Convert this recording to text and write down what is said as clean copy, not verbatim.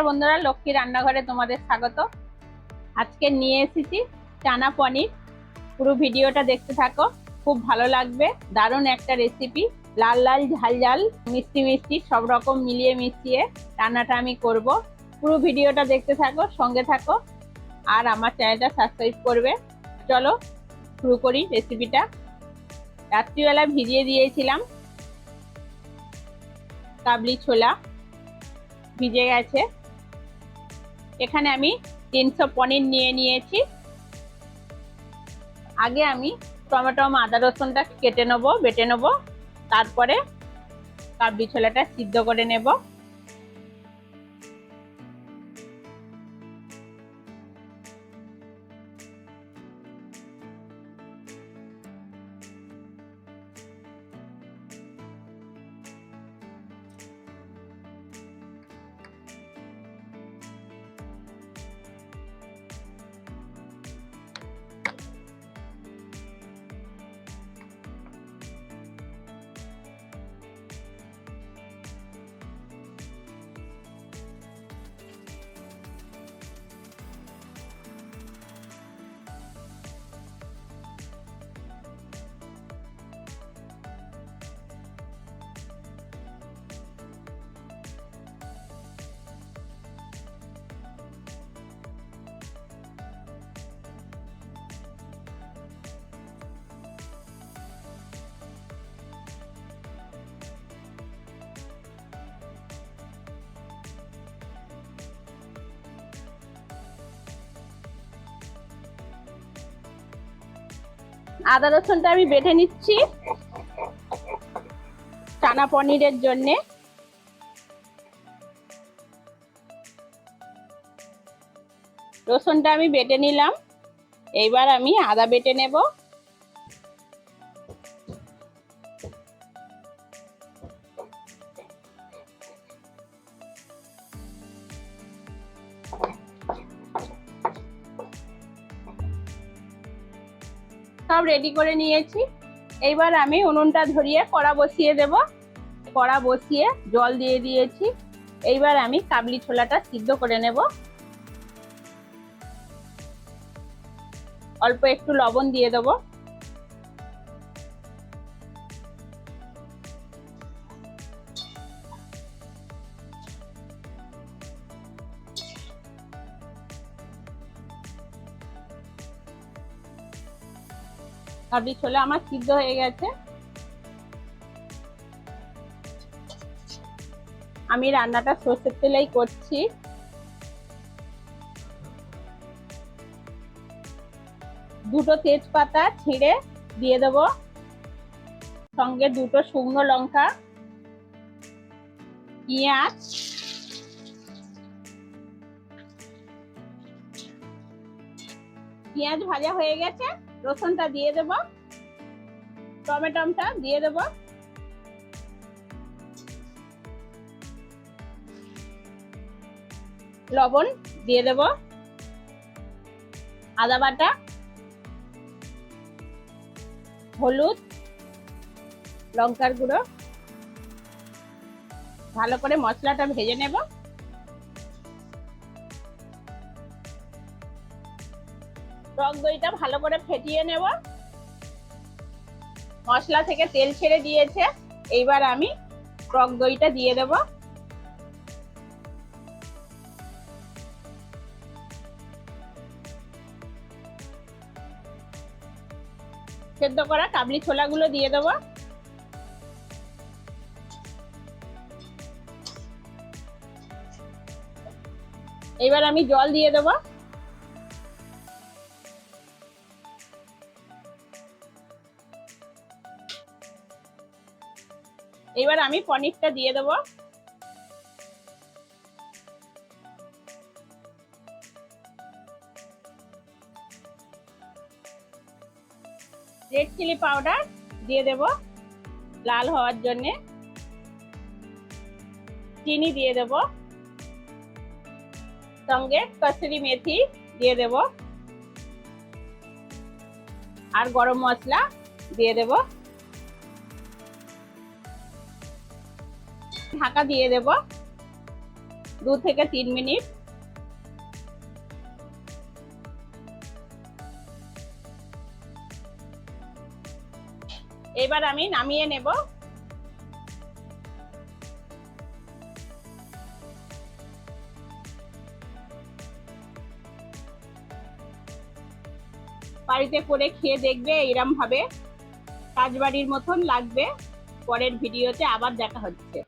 বন্ধুরা, লক্ষ্মী রান্নাঘরে তোমাদের স্বাগত। আজকে নিয়ে এসেছি চানা পনির। পুরো ভিডিওটা দেখতে থাকো, খুব ভালো লাগবে। দারুণ একটা রেসিপি, লাল লাল ঝাল ঝাল মিষ্টি মিষ্টি সব রকম মিলিয়ে মিশিয়ে রান্নাটা আমি করব। পুরো ভিডিওটা দেখতে থাকো, সঙ্গে থাকো, আর আমার চ্যানেলটা সাবস্ক্রাইব করবে। চলো শুরু করি রেসিপিটা। রাত্রিবেলা ভিজিয়ে দিয়েছিলাম কাবলি ছোলা, ভিজে গেছে। এখানে আমি 300 পনির নিয়ে নিয়েছি। আগে আমি টমেটো আদা রসুনটা কেটে নেবো, বেটে নেবো, তারপরে কাবলি ছোলাটা সিদ্ধ করে নেব। আদা রসুনটা আমি বেটে নিচ্ছি চানা পনিরের জন্য। রসুনটা আমি বেটে নিলাম, এইবার আমি আদা বেটে নেব। সব রেডি করে নিয়েছি। এইবার আমি উনুনটা ধরিয়ে কড়া বসিয়ে দেব। কড়া বসিয়ে জল দিয়ে দিয়েছি। এইবার আমি কাবলি ছোলাটা সিদ্ধ করে নেব। অল্প একটু লবণ দিয়ে দেব। কাবলি ছোলা আমার সিদ্ধ হয়ে গেছে। আমি রান্নাটা সরষের তেলেই করছি। দুটো তেজপাতা ছিঁড়ে দিয়ে দেব, সঙ্গে দুটো শুকনো লঙ্কা, পেঁয়াজ, পেঁয়াজ ভাজা হয়ে গেছে। রসুনটা দিয়ে দেব, টমেটোটা দিয়ে দেব, লবণ দিয়ে দেব, আদা বাটা, হলুদ, লঙ্কার গুঁড়ো। ভালো করে মশলাটা ভেজে নেব। টক দইটা ভালো করে ফেটিয়ে নেব। মশলা থেকে তেল ছেড়ে দিয়েছে, এইবার আমি টক দইটা দিয়ে দেব। সেদ্ধ করা কাবলি ছোলাগুলো দিয়ে দেব। এবার আমি জল দিয়ে দেব। এবার আমি পনিরটা দিয়ে দেব। রেড চিলি পাউডার দিয়ে দেব লাল হওয়ার জন্য। চিনি দিয়ে দেব, সঙ্গে কসুরি মেথি দিয়ে দেব, আর গরম মশলা দিয়ে দেব। ঢাকা দিয়ে দেব। 2 থেকে 3 মিনিট। এবার আমি নামিয়ে নেব। বাড়িতে করে খেয়ে দেখবে, এরকম ভাবে রাজবাড়ির মতন লাগবে। পরের ভিডিওতে আবার দেখা হচ্ছে।